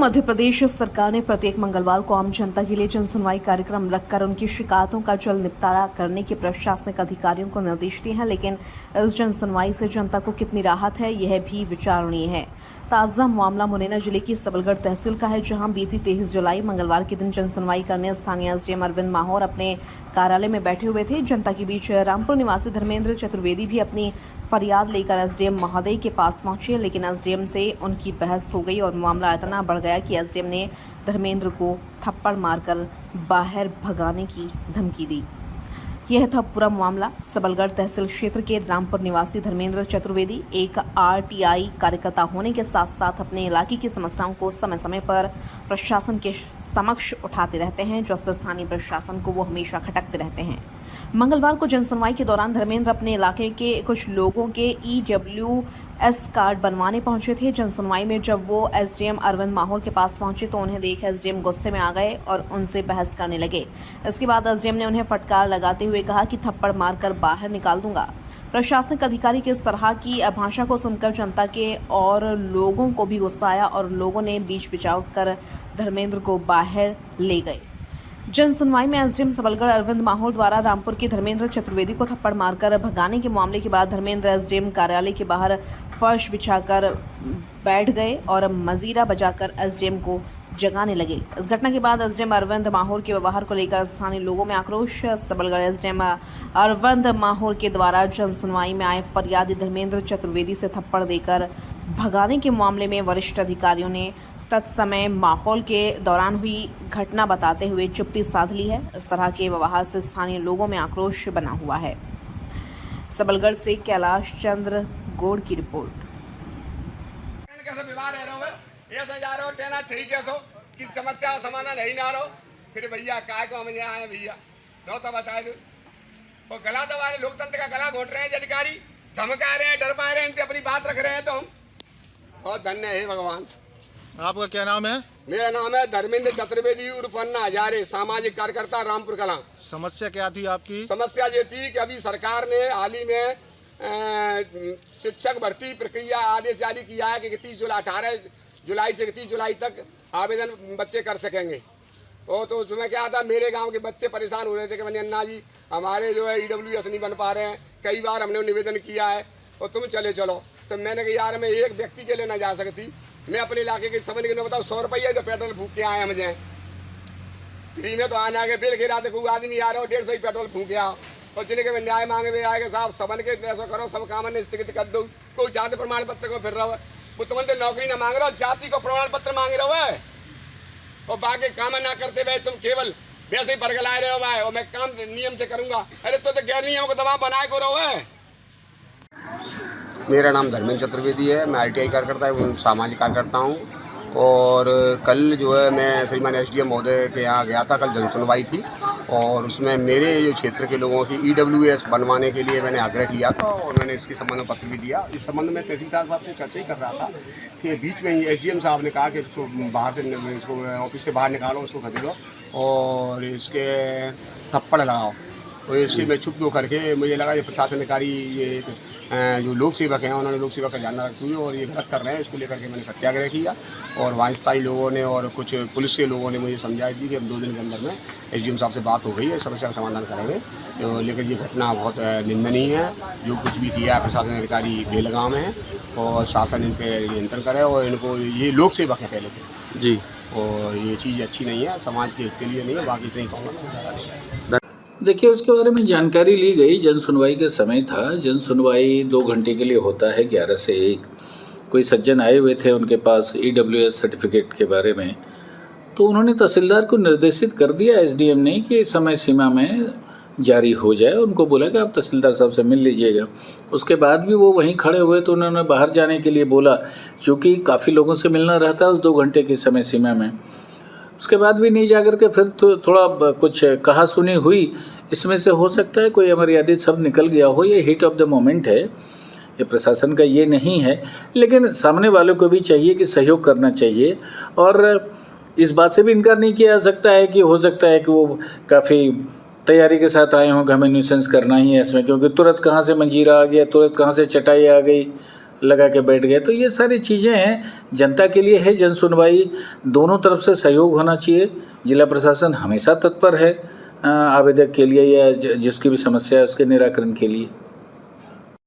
मध्य प्रदेश सरकार ने प्रत्येक मंगलवार को आम जनता के लिए जन सुनवाई कार्यक्रम रखकर उनकी शिकायतों का जल्द निपटारा करने के प्रशासनिक अधिकारियों को निर्देश दिए हैं। लेकिन इस जन सुनवाई से जनता को कितनी राहत है, यह भी विचारणीय है। ताजा मामला मुरैना जिले की सबलगढ़ तहसील का है, जहां बीती 23 जुलाई मंगलवार के दिन जन सुनवाई करने स्थानीय एसडीएम अरविंद माहौर अपने कार्यालय में बैठे हुए थे। जनता के बीच रामपुर निवासी धर्मेंद्र चतुर्वेदी भी अपनी फरियाद लेकर एसडीएम महोदय के पास पहुंचे, लेकिन एसडीएम से उनकी बहस हो गई और मामला इतना बढ़ गया कि एसडीएम ने धर्मेंद्र को थप्पड़ मारकर बाहर भगाने की धमकी दी। यह था पूरा मामला। सबलगढ़ तहसील क्षेत्र के रामपुर निवासी धर्मेंद्र चतुर्वेदी एक आरटीआई कार्यकर्ता होने के साथ साथ अपने इलाके की समस्याओं को समय समय पर प्रशासन के समक्ष उठाते रहते हैं, जो स्थानीय प्रशासन को वो हमेशा खटकते रहते हैं। मंगलवार को जनसुनवाई के दौरान धर्मेंद्र अपने इलाके के कुछ लोगों के EWS कार्ड बनवाने पहुंचे थे। जनसुनवाई में जब वो एसडीएम अरविंद माहौर के पास पहुंचे तो उन्हें देख एसडीएम गुस्से में आ गए और उनसे बहस करने लगे। इसके बाद एसडीएम ने उन्हें फटकार लगाते हुए कहा कि थप्पड़ मारकर बाहर निकाल दूंगा। प्रशासनिक अधिकारी की इस तरह की भाषा को सुनकर जनता के और लोगों को भी गुस्सा आया और लोगों ने बीच बिचाव कर धर्मेंद्र को बाहर ले गए। जन सुनवाई में एसडीएम सबलगढ़ अरविंद माहौर द्वारा रामपुर के धर्मेंद्र चतुर्वेदी को थप्पड़ मारकर भगाने के मामले के बाद धर्मेंद्र एसडीएम कार्यालय के बाहर फर्श बिछाकर बैठ गए और मजीरा बजाकर एसडीएम को जगाने लगे। इस घटना के बाद एसडीएम अरविंद माहौर के व्यवहार को लेकर स्थानीय लोगों में आक्रोश। सबलगढ़ एसडीएम अरविंद माहौर के द्वारा जन सुनवाई में आए फरियादी धर्मेंद्र चतुर्वेदी से थप्पड़ देकर भगाने के मामले में वरिष्ठ अधिकारियों ने तत्समय माहौल के दौरान हुई घटना बताते हुए चुप्पी साध ली है। इस तरह के व्यवहार से स्थानीय लोगों में आक्रोश बना हुआ है। सबलगढ़ से कैलाश चंद्र गोड़ की रिपोर्ट। कि समस्या समाधान नहीं ना रहो फिर भैया काय को हम यहाँ आए भैया दो तो बताए दो वो गला दबा रहे, लोकतंत्र का गला घोट रहे हैं। अधिकारी धमका रहे हैं, डर पा रहे हैं, इनकी अपनी बात रख रहे हैं। तो हम बहुत धन्य है भगवान। आपका क्या नाम है? मेरा नाम है धर्मेंद्र चतुर्वेदी उर्फ अन्ना हजारे, सामाजिक कार्यकर्ता रामपुर कला। समस्या क्या थी आपकी? समस्या ये थी कि अभी सरकार ने हाल ही में शिक्षक भर्ती प्रक्रिया आदेश जारी किया है कि 18 जुलाई से 30 जुलाई तक आवेदन बच्चे कर सकेंगे। तो उसमें क्या था, मेरे गांव के बच्चे परेशान हो रहे थे कि मैंने अन्ना जी हमारे जो है EWS नहीं बन पा रहे हैं। कई बार हमने निवेदन किया है और तुम चलो। तो मैंने कहा यार मैं एक व्यक्ति के लिए ना जा सकती, मैं अपने इलाके के समझ के बताओ 100 रुपये तो पेट्रोल फूक के आए मुझे फ्री में। तो आने बिल गिरा तो कोई आदमी आ रहा हो 150 ही पेट्रोल फूक आओ और जिनके न्याय मांगे हुए आएगा साहब सबन के ऐसा करो, सब काम ने स्थगित कर दो। कोई जाति प्रमाण पत्र को फिर रहा है, मुख्यमंत्री नौकरी ना मांग रहा हो, जाति को प्रमाण पत्र मांग रहा है और बाकी काम ना करते भाई तुम केवल वैसे ही बरगलाए रहे हो भाई और मैं काम नियम से करूंगा। अरे तो गैर नियम को दबाव बनाए को रहो है। मेरा नाम धर्मेंद्र चतुर्वेदी है, मैं आरटीआई कार्यकर्ता हूँ, सामाजिक कार्यकर्ता हूँ। और कल जो है मैं श्रीमान एसडीएम महोदय के यहाँ गया था। कल जनसुनवाई थी और उसमें मेरे जो क्षेत्र के लोगों की EWS बनवाने के लिए मैंने आग्रह किया था और मैंने इसके संबंध में पत्र भी दिया। इस संबंध में तहसीलदार साहब से चर्चा ही कर रहा था कि बीच में एसडीएम साहब ने कहा कि इसको बाहर से इसको ऑफिस से बाहर निकालो, उसको खदेड़ो और इसके थप्पड़ लगाओ। तो इसी में चुप करके मुझे लगा ये प्रशासन अधिकारी ये जो लोक सेवक हैं उन्होंने लोक सेवक का जानना रखते हुए और ये गलत कर रहे हैं, इसको लेकर के मैंने सत्याग्रह किया। और वहाँ स्थायी लोगों ने और कुछ पुलिस के लोगों ने मुझे समझाई दी कि हम 2 दिन के अंदर में एसडीएम साहब से बात हो गई है, समस्या का समाधान करेंगे। तो लेकिन ये घटना बहुत निंदनीय है। जो कुछ भी किया प्रशासन अधिकारी बेलगाम है और शासन इन पर नियंत्रण करे और इनको ये लोक सेवक है पहले थे जी, और ये चीज़ अच्छी नहीं है, समाज के हित के लिए नहीं है। बाकी इतना ही कहूँगा। देखिए, उसके बारे में जानकारी ली गई। जन सुनवाई का समय था। जन सुनवाई 2 घंटे के लिए होता है, 11 से 1। कोई सज्जन आए हुए थे उनके पास EWS सर्टिफिकेट के बारे में, तो उन्होंने तहसीलदार को निर्देशित कर दिया एसडीएम ने कि समय सीमा में जारी हो जाए। उनको बोला कि आप तहसीलदार साहब से मिल लीजिएगा। उसके बाद भी वो वहीं खड़े हुए तो उन्होंने बाहर जाने के लिए बोला, क्योंकि काफ़ी लोगों से मिलना रहता है उस 2 घंटे की समय सीमा में। उसके बाद भी नहीं जाकर के फिर तो थोड़ा कुछ कहा सुनी हुई। इसमें से हो सकता है कोई अमर्यादित शब्द निकल गया हो, ये हीट ऑफ द मोमेंट है, ये प्रशासन का ये नहीं है। लेकिन सामने वालों को भी चाहिए कि सहयोग करना चाहिए और इस बात से भी इनकार नहीं किया जा सकता है कि हो सकता है कि वो काफ़ी तैयारी के साथ आए हों कि हमें न्यूसेंस करना ही है इसमें, क्योंकि तुरंत कहाँ से मंजीरा आ गया, तुरंत कहाँ से चटाई आ गई, लगा के बैठ गए। तो ये सारी चीज़ें हैं, जनता के लिए है जन सुनवाई, दोनों तरफ से सहयोग होना चाहिए। जिला प्रशासन हमेशा तत्पर है आवेदक के लिए या जिसकी भी समस्या है उसके निराकरण के लिए।